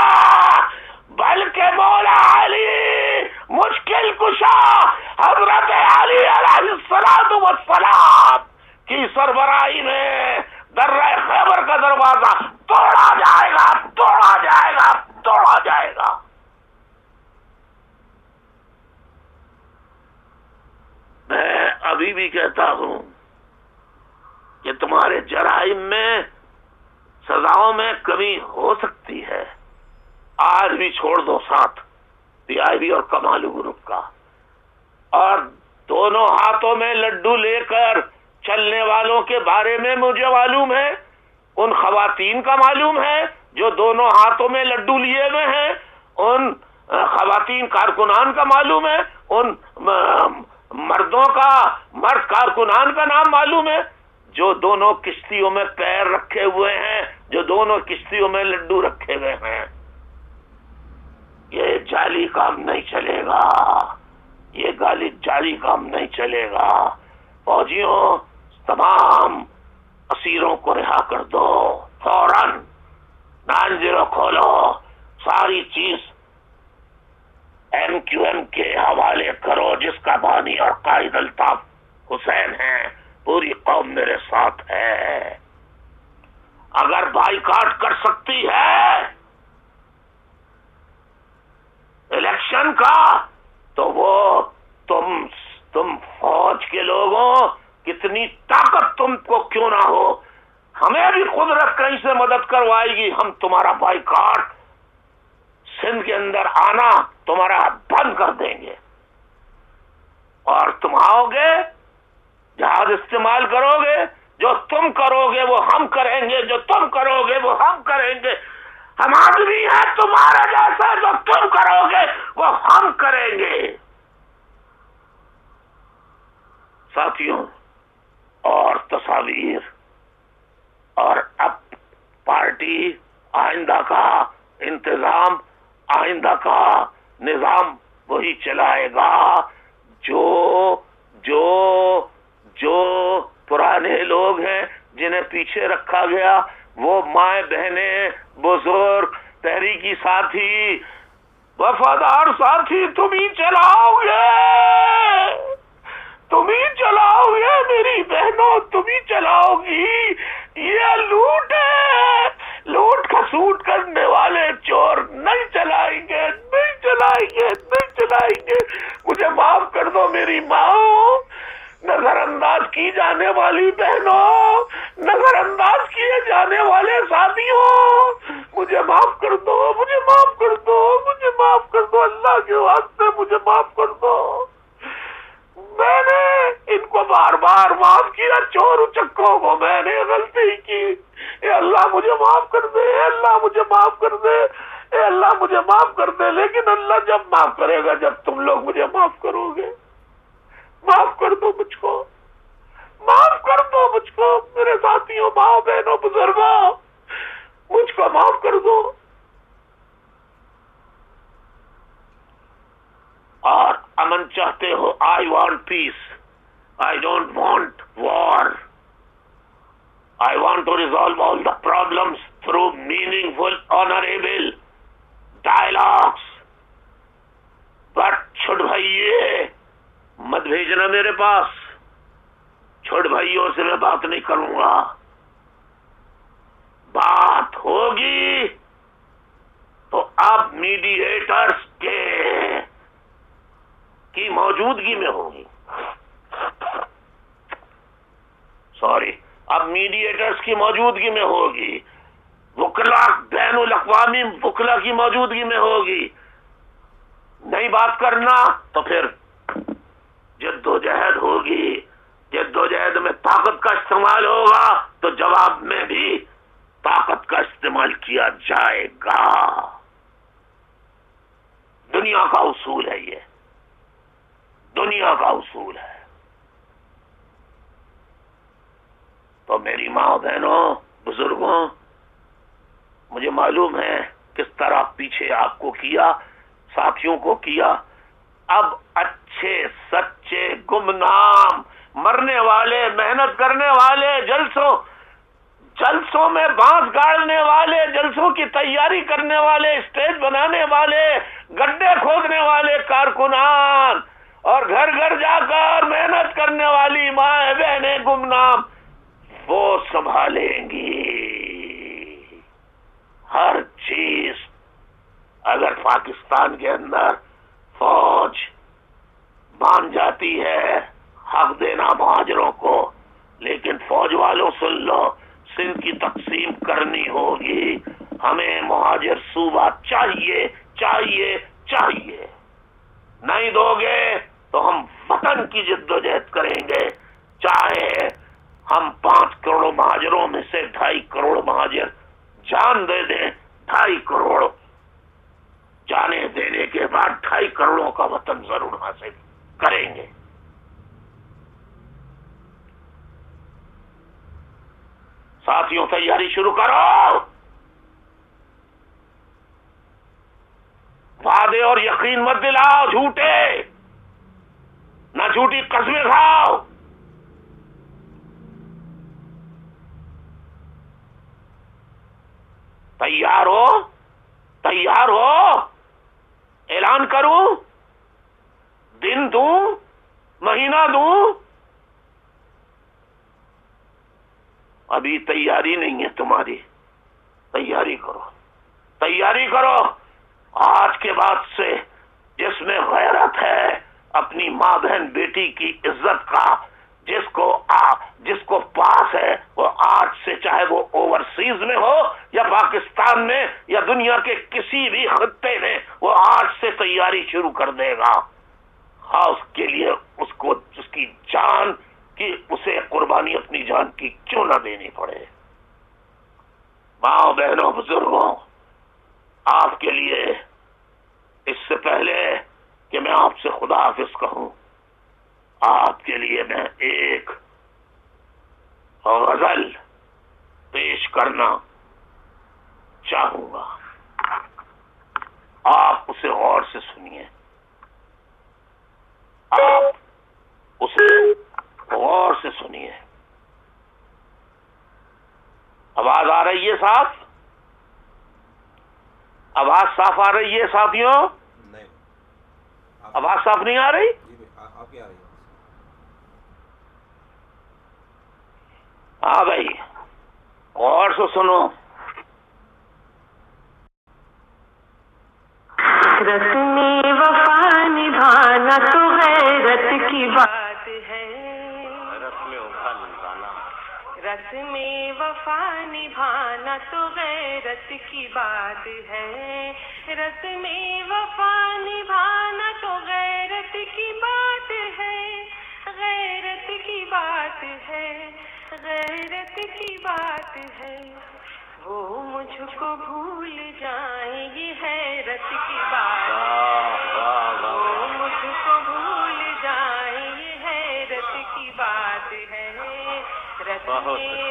بلکہ مولا علی مشکل کشا حضرت علی علیہ السلام کی سربراہی میں درہ خیبر کا دروازہ توڑا جائے گا، توڑا جائے گا، توڑا جائے گا۔ میں ابھی بھی کہتا ہوں کہ تمہارے جرائم میں، سزاؤں میں کمی ہو سکتی ہے، آج بھی چھوڑ دو ساتھ پی آئی بی اور کمالو گروپ کا، اور دونوں ہاتھوں میں لڈو لے کر چلنے والوں کے بارے میں مجھے معلوم ہے، ان خواتین کا معلوم ہے جو دونوں ہاتھوں میں لڈو لیے ہوئے ہیں، ان خواتین کارکنان کا معلوم ہے، ان مردوں کا، مرد کارکنان کا نام معلوم ہے جو دونوں کشتیوں میں پیر رکھے ہوئے ہیں، جو دونوں کشتیوں میں لڈو رکھے ہوئے ہیں۔ یہ جعلی کام نہیں چلے گا، یہ جعلی کام نہیں چلے گا۔ فوجیوں، تمام اسیروں کو رہا کر دو فوراً، 90 کھولو، ساری چیز ایم کیو ایم کے حوالے کرو، جس کا بانی اور قائد الطاف حسین ہے، پوری قوم میرے ساتھ ہے۔ اگر بائیکاٹ کر سکتی ہے الیکشن کا تو وہ تم فوج کے لوگوں کتنی ہم کو کیوں نہ ہو، ہمیں بھی قدرت کہیں سے مدد کروائے گی، ہم تمہارا بائیکاٹ، سندھ کے اندر آنا تمہارا بند کر دیں گے، اور تم آؤ گے، جہاز استعمال کرو گے، جو تم کرو گے وہ ہم کریں گے، جو تم کرو گے وہ ہم کریں گے، ہم آدمی ہیں تمہارا جیسا، جو تم کرو گے وہ ہم کریں گے۔ ساتھیوں اور تصاویر، اور اب پارٹی آئندہ کا انتظام، آئندہ کا نظام وہی چلائے گا جو جو جو پرانے لوگ ہیں جنہیں پیچھے رکھا گیا، وہ مائیں بہنیں بزرگ تحریکی ساتھی وفادار ساتھی، تم ہی چلاؤ گے، تم ہی چلاؤ گے میری بہنوں، تم ہی چلاؤ گی۔ یہ لوٹ ہے، لوٹ کا سوٹ کرنے والے چور نہیں چلائیں گے، نہیں چلائیں گے، نہیں چلائیں گے۔ مجھے معاف کر دو میری ماں، نظر انداز کی جانے والی بہنوں، نظر انداز کیے جانے والے ساتھیوں، مجھے معاف کر دو، مجھے معاف کر دو، مجھے معاف کر دو، اللہ کے واسطے مجھے معاف کر دو۔ میں نے ان کو بار بار معاف کیا، چور اچکوں کو میں نے غلطی کی، اے اللہ مجھے معاف کر دے، اے اللہ مجھے معاف کر دے، اے اللہ مجھے معاف کر دے۔ لیکن اللہ جب معاف کرے گا جب تم لوگ مجھے معاف کرو گے۔ معاف کر دو مجھ کو، معاف کر دو مجھ کو، میرے ساتھیوں، ماں بہنوں بزرگوں، مجھ کو معاف کر دو۔ اور امن چاہتے ہو، I want peace, I don't want war, I want to resolve all the problems through meaningful honourable dialogues, but چھوٹ بھائیے مت بھیجنا میرے پاس، چھوٹ بھائیوں سے میں بات نہیں کروں گا، بات ہوگی تو اب میڈییٹرز کی موجودگی میں ہوگی، اب میڈییٹرز کی موجودگی میں ہوگی، وکلا، بین الاقوامی وکلا کی موجودگی میں ہوگی۔ نہیں بات کرنا تو پھر جد و جہد ہوگی، جد و جہد میں طاقت کا استعمال ہوگا تو جواب میں بھی طاقت کا استعمال کیا جائے گا۔ دنیا کا اصول ہے، یہ دنیا کا اصول ہے۔ تو میری ماں بہنوں بزرگوں، مجھے معلوم ہے کس طرح پیچھے آپ کو کیا، ساتھیوں کو کیا، اب اچھے سچے گمنام مرنے والے، محنت کرنے والے، جلسوں میں بانس گاڑنے والے، جلسوں کی تیاری کرنے والے، اسٹیج بنانے والے، گڈھے کھودنے والے کارکنان، اور گھر گھر جا کر محنت کرنے والی ماں بہنیں گمنام، وہ سنبھالیں گی ہر چیز۔ اگر پاکستان کے اندر فوج مان جاتی ہے حق دینا مہاجروں کو، لیکن فوج والوں سن لو، سندھ کی تقسیم کرنی ہوگی، ہمیں مہاجر صوبہ چاہیے چاہیے چاہیے، نہیں دو گے تو ہم وطن کی جد و جہد کریں گے، چاہے ہم 5 کروڑ مہاجروں میں سے 2.5 کروڑ مہاجر جان دے دیں، 2.5 کروڑ جانے دینے کے بعد 2.5 کروڑوں کا وطن ضرور حاصل کریں گے۔ ساتھیوں تیاری شروع کرو، وعدے اور یقین مت دلاؤ جھوٹے، نہ جھوٹی قسمیں کھاؤ۔ تیار ہو؟ تیار ہو؟ اعلان کروں؟ دن دوں؟ مہینہ دوں؟ ابھی تیاری نہیں ہے تمہاری، تیاری کرو، تیاری کرو۔ آج کے بعد سے جس میں غیرت ہے، اپنی ماں بہن بیٹی کی عزت کا جس کو پاس ہے وہ آج سے، چاہے وہ اوورسیز میں ہو یا پاکستان میں یا دنیا کے کسی بھی خطے میں، وہ آج سے تیاری شروع کر دے گا، اس کے لیے اس کی جان کی، اسے قربانی اپنی جان کی کیوں نہ دینی پڑے۔ ماں بہنوں بزرگوں، آپ کے لیے اس سے پہلے کہ میں آپ سے خدا حافظ کہوں، آپ کے لیے میں ایک غزل پیش کرنا چاہوں گا، آپ اسے غور سے سنیے، آپ اسے غور سے سنیے۔ آواز آ رہی ہے صاف؟ آواز صاف آ رہی ہے ساتھیوں؟ نہیں، آواز صاف نہیں آ رہی؟ آپ کی آ رہی ہے۔ ہاں بھائی، غور سے سنو۔ رسم وفا نبھانا تو غیرت کی بات ہے، رسم وفا نبھانا تو غیرت کی بات ہے، رسم وفا نبھانا تو غیرت کی بات ہے، غیرت کی بات ہے، غیرت کی بات ہے، وہ مجھ کو بھول جائیں یہ حیرت کی بات ہے، وہ مجھ کو بھول جائیں یہ حیرت کی بات ہے، رسم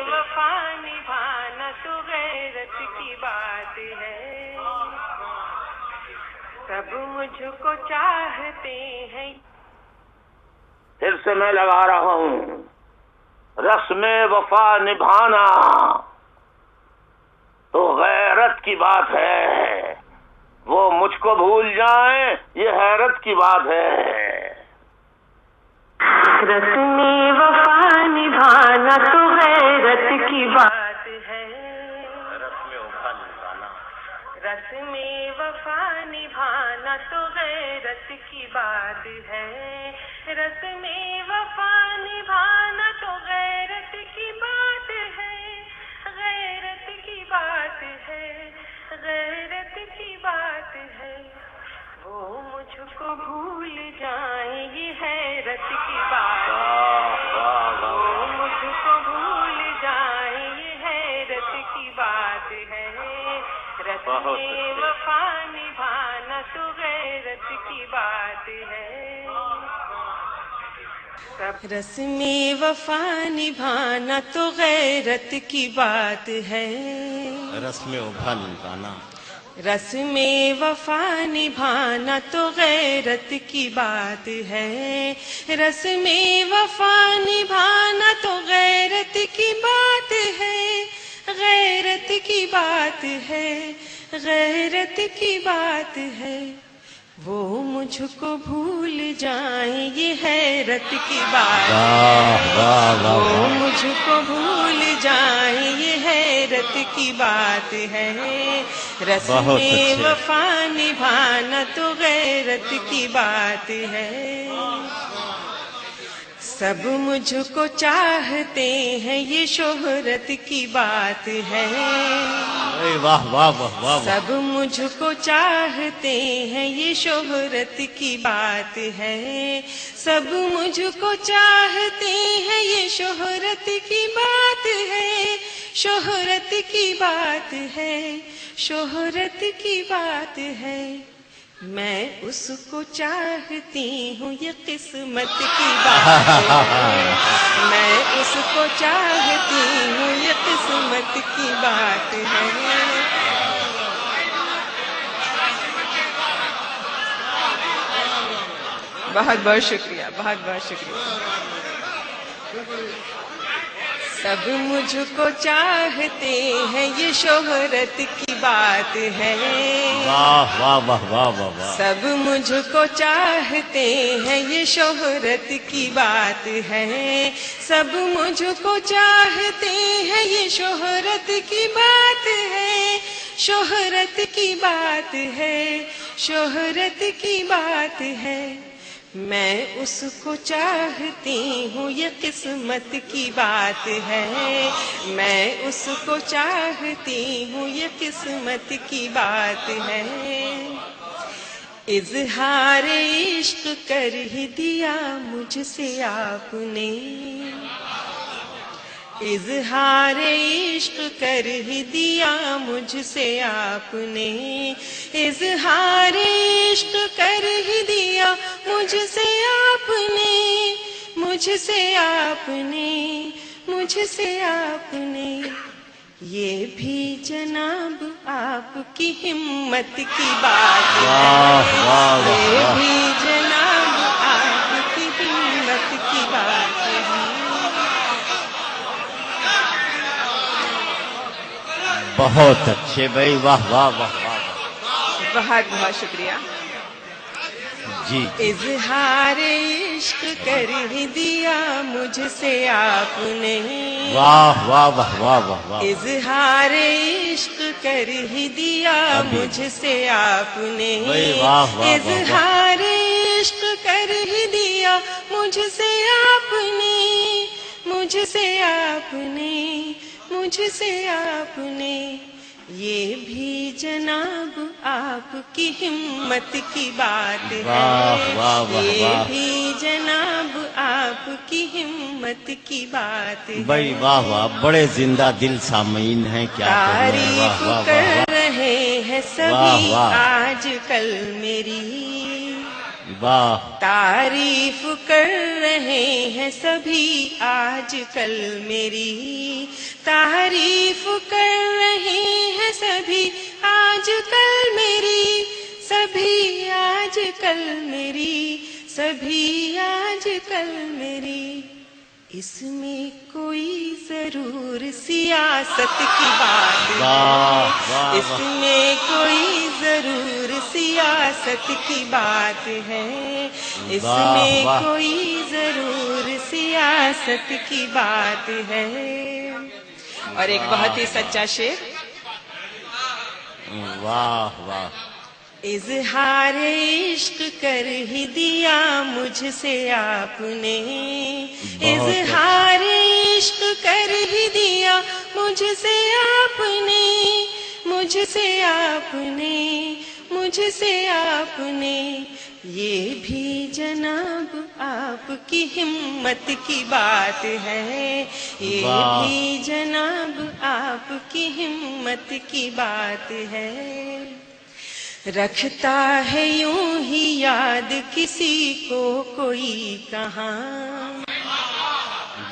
وفا نبھانا تو غیرت کی بات ہے، سب مجھ کو چاہتے ہیں۔ پھر سے میں لگا رہا ہوں، رسم وفا نبھانا تو غیرت کی بات ہے، وہ مجھ کو بھول جائیں یہ حیرت کی بات ہے۔ رسم وفا نبھانا تو غیرت کی بات ہے، رسم وفا نبھانا تو غیرت کی بات ہے، رسم وفا نبھانا تو غیرت کی بات ہے، غیرت کی بات ہے، غیرت کی بات ہے، وہ مجھ کو بھول جائیں یہ حیرت کی بات ہے، وہ مجھ کو بھول جائیں یہ حیرت کی بات ہے، رسم وفا نبھانا تو غیرت کی بات ہے، رسم وفا نبھانا تو غیرت کی بات ہے، رسم وفا نبھانا، رسم وفا نبھانا تو غیرت کی بات ہے، رسم وفا نبھانا تو غیرت کی بات ہے، غیرت کی بات ہے، غیرت کی بات ہے، وہ مجھ کو بھول جائیں یہ حیرت کی بات ہے، وہ مجھ کو بھول جائیں یہ حیرت کی بات ہے، رسم وفا نبھانا تو غیرت کی بات ہے، سب مجھ کو چاہتے ہیں یہ شہرت کی بات ہے، واہ واہ واہ واہ، سب مجھ کو چاہتے ہیں یہ شہرت کی بات ہے، سب مجھ کو چاہتے ہیں یہ شہرت کی بات ہے، شہرت کی بات ہے، شہرت کی بات ہے، میں اس کو چاہتی ہوں یہ قسمت کی بات ہے، میں اس کو چاہتی ہوں یہ قسمت کی بات ہے، بہت بہت شکریہ، بہت بہت شکریہ، سب مجھ کو چاہتے ہیں یہ شہرت کی بات ہے، واہ واہ واہ واہ واہ واہ، سب مجھ کو چاہتے ہیں یہ شہرت کی بات ہے، سب مجھ کو چاہتے ہیں یہ شہرت کی بات ہے، شہرت کی بات ہے، شہرت کی بات ہے، میں اس کو چاہتی ہوں یہ قسمت کی بات ہے، میں اس کو چاہتی ہوں یہ قسمت کی بات ہے، اظہار عشق کر ہی دیا مجھ سے آپ نے، اظہار عشق کر ہی دیا مجھ سے آپ نے، اظہار عشق کر ہی دیا مجھ سے آپ نے، مجھ سے آپ نے، مجھ سے آپ نے، یہ بھی جناب آپ کی ہمت کی بات ہے، واہ واہ واہ یہ واہ، بھی جناب آپ کی ہمت کی بات ہے۔ بہت اچھے بھائی، واہ واہ واہ واہ، بہت بہت شکریہ۔ جی جی، اظہار عشق کر ہی دیا مجھ سے آپ نے، واہ واہ واہ واہ واہ واہ، اظہار عشق کر ہی دیا ابھی مجھ سے آپ نے، بھائی واہ واہ واہ واہ، اظہار عشق کر ہی دیا مجھ سے آپ نے، مجھ سے آپ نے، مجھ سے آپ نے، یہ بھی جناب آپ کی ہمت کی بات ہے، واہ واہ واہ یہ واہ، بھی جناب آپ کی ہمت کی بات ہے، بھائی واہ واہ، بڑے زندہ دل سامعین ہیں، کیا کہنے، تعریف واہ واہ واہ کر واہ، رہے ہیں واہ سبھی واہ، آج کل میری، واہ، تعریف کر رہے ہیں سبھی آج کل میری، تعریف کر رہے ہیں سبھی آج کل میری، سبھی آج کل میری، سبھی آج کل میری، اس میں کوئی ضرور سیاست کی بات ہے، واہ واہ اس واہ، میں کوئی ضرور سیاست کی بات ہے، اس واہ میں واہ، کوئی ضرور سیاست کی بات ہے۔ اور ایک بہت ہی سچا شعر، واہ واہ، اظہار عشق کر ہی دیا مجھ سے آپ نے، بہت اظہار عشق کر ہی دیا مجھ سے آپ نے، مجھ سے آپ نے، مجھ سے آپ نے، یہ بھی جناب آپ کی ہمت کی بات ہے، یہ واہ، بھی جناب آپ کی ہمت کی بات ہے، رکھتا ہے یوں ہی یاد کسی کو کوئی کہاں،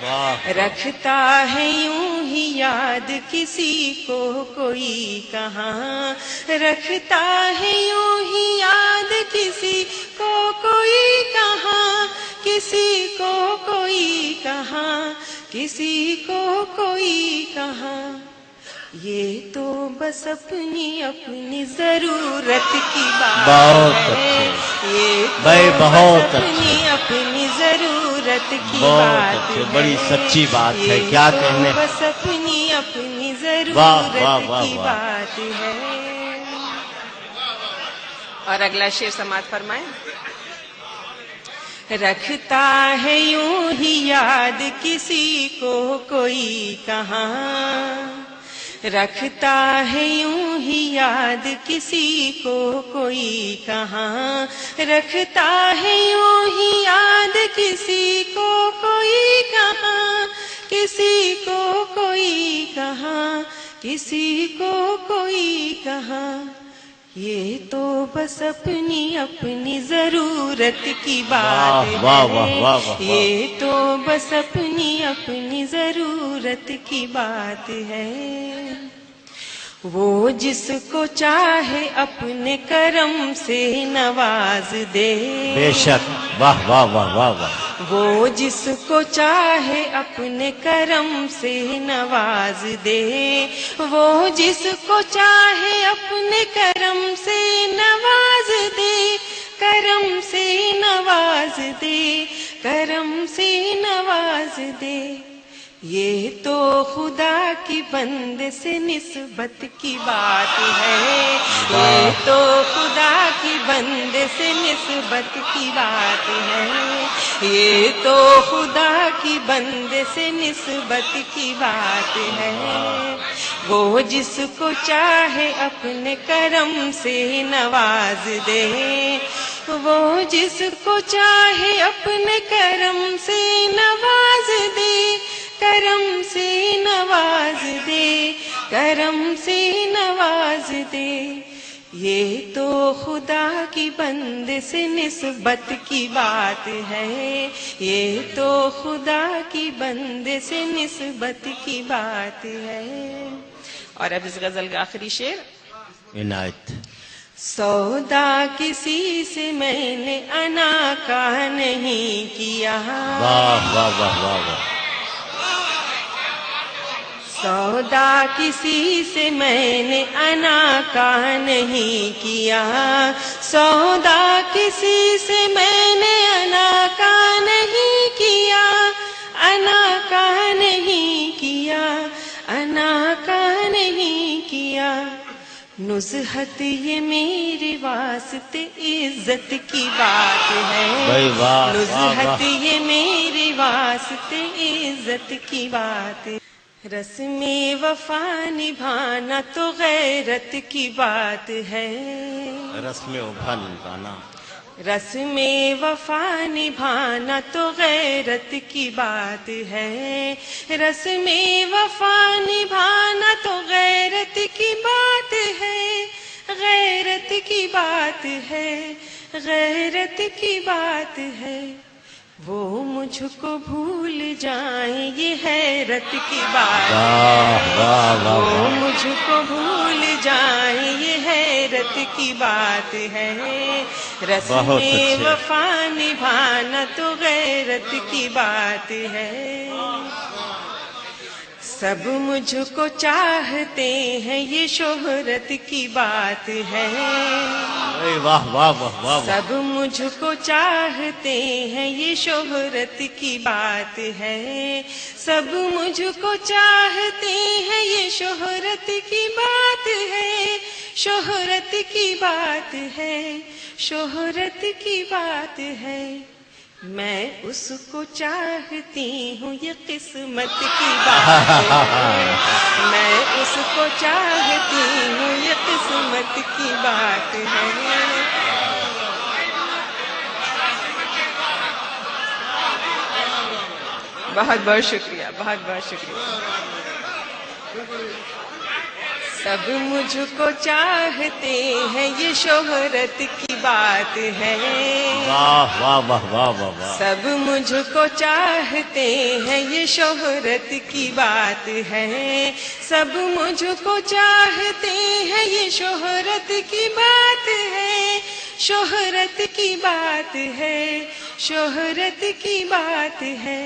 واہ، رکھتا ہے یوں ہی یاد کسی کو کوئی کہاں، رکھتا ہے یوں ہی یاد کسی کو کوئی کہاں، کسی کو کوئی کہاں، کسی کو کوئی کہاں، یہ تو بس اپنی اپنی ضرورت کی بات بہت ہے، اچھے یہ بھائی، تو بہت بس اپنی اچھے، اپنی ضرورت کی بہت بات اچھے، ہے، بڑی سچی بات ہے، یہ کیا تو کہنے، بس اپنی اپنی واہ ضرورت واہ واہ کی واہ، بات ہے۔ اور اگلا شعر سماعت فرمائیں، رکھتا ہے یوں ہی یاد کسی کو کوئی کہاں، رکھتا ہے یوں ہی یاد کسی کو کوئی کہاں، رکھتا ہے یوں ہی یاد کسی کو کوئی کہاں، کسی کو کوئی کہاں، کسی کو کوئی کہاں، یہ تو بس اپنی اپنی ضرورت کی بات واہ واہ واہ ہے، واہ واہ، یہ تو بس اپنی اپنی ضرورت کی بات ہے، وہ جس کو چاہے اپنے کرم سے نواز دے، بے شک، واہ واہ واہ واہ واہ، وہ جس کو چاہے اپنے کرم سے نواز دے، وہ جس کو چاہے اپنے کرم سے نواز دے، کرم سے نواز دے، کرم سے نواز دے، یہ تو خدا کی بندے سے نسبت کی بات ہے، یہ تو خدا کی بندے سے نسبت کی بات ہے، یہ تو خدا کی بندے سے نسبت کی بات ہے۔ وہ جس کو چاہے اپنے کرم سے نواز دے، وہ جس کو چاہے اپنے کرم سے نواز دے، کرم سے نواز دے، کرم سے نواز دے۔ یہ تو خدا کی بندے سے نسبت کی بات ہے، یہ تو خدا کی بندے سے نسبت کی بات ہے۔ اور اب اس غزل کا آخری شعر۔ عنایت۔ سودا کسی سے میں نے انا کا نہیں کیا، واہ واہ واہ واہ واہ۔ سودا کسی سے میں نے انا کا نہیں کیا، سودا کسی سے میں نے انا کا نہیں کیا، انا کا نہیں کیا، انا کا نہیں کیا۔ نزہت یہ میرے واسطے عزت کی بات ہے، نزہت یہ میرے واسطے عزت کی بات ہے۔ رسم وفا نبھانا تو غیرت کی بات ہے، رسم وفا نبھانا، رسم وفا نبھانا تو غیرت کی بات ہے، رسم وفا نبھانا تو غیرت کی بات ہے، غیرت کی بات ہے، غیرت کی بات ہے۔ وہ مجھ کو بھول جائیں یہ حیرت کی بات ہے، وہ مجھ کو بھول جائیں یہ حیرت کی بات ہے، رسم وفا نبھانا تو غیرت کی بات ہے۔ سب مجھ کو چاہتے ہیں یہ شہرت کی بات ہے، واہ واہ واہ واہ۔ سب مجھ کو چاہتے ہیں یہ شہرت کی بات ہے، سب مجھ کو چاہتے ہیں یہ شہرت کی بات ہے، شہرت کی بات ہے، شہرت کی بات ہے۔ میں اس کو چاہتی ہوں یہ قسمت کی بات ہے، میں اس کو چاہتی ہوں یہ قسمت کی بات ہے۔ بہت بہت شکریہ، بہت بہت شکریہ۔ سب مجھ کو چاہتے ہیں یہ شہرت کی بات ہے، واہ واہ واہ واہ واہ واہ۔ سب مجھ کو چاہتے ہیں یہ شہرت کی بات ہے، سب مجھ کو چاہتے ہیں یہ شہرت کی بات ہے، شہرت کی بات ہے، شہرت کی بات ہے۔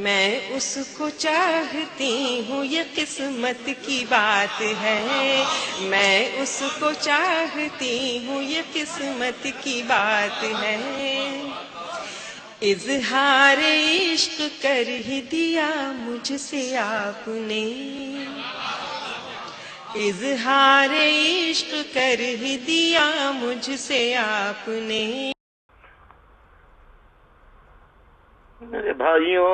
میں اس کو چاہتی ہوں یہ قسمت کی بات ہے، میں اس کو چاہتی ہوں یہ قسمت کی بات ہے۔ اظہار عشق کر ہی دیا مجھ سے آپ نے، اظہار عشق کر ہی دیا مجھ سے آپ نے۔ میرے بھائیوں،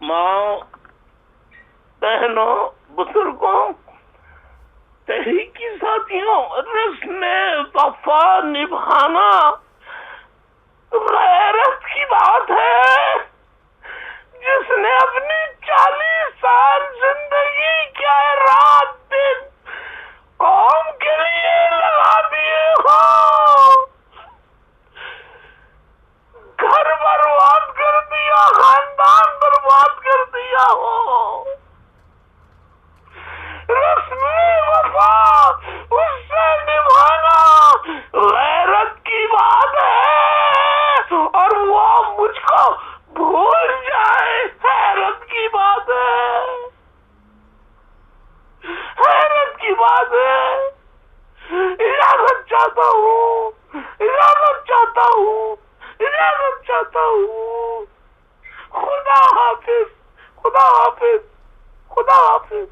ماں، بہنوں، بزرگوں، تحریکی ساتھیوں، رسم وفا نبھانا غیرت کی بات ہے۔ جس نے اپنی 40 سال زندگی کے رات دن قوم کے لیے لگا دیے ہوں، گھر برباد کر دیا، خاندان برباد کر دیا ہو، رسم وفا اس سے نبھانا غیرت کی بات ہے، اور وہ مجھ کو بھول جائے حیرت کی بات ہے، حیرت کی بات ہے۔ اجازت چاہتا ہوں، اجازت چاہتا ہوں، اجازت چاہتا ہوں۔ خدا حافظ، خدا خدا حافظ. خدا حافظ.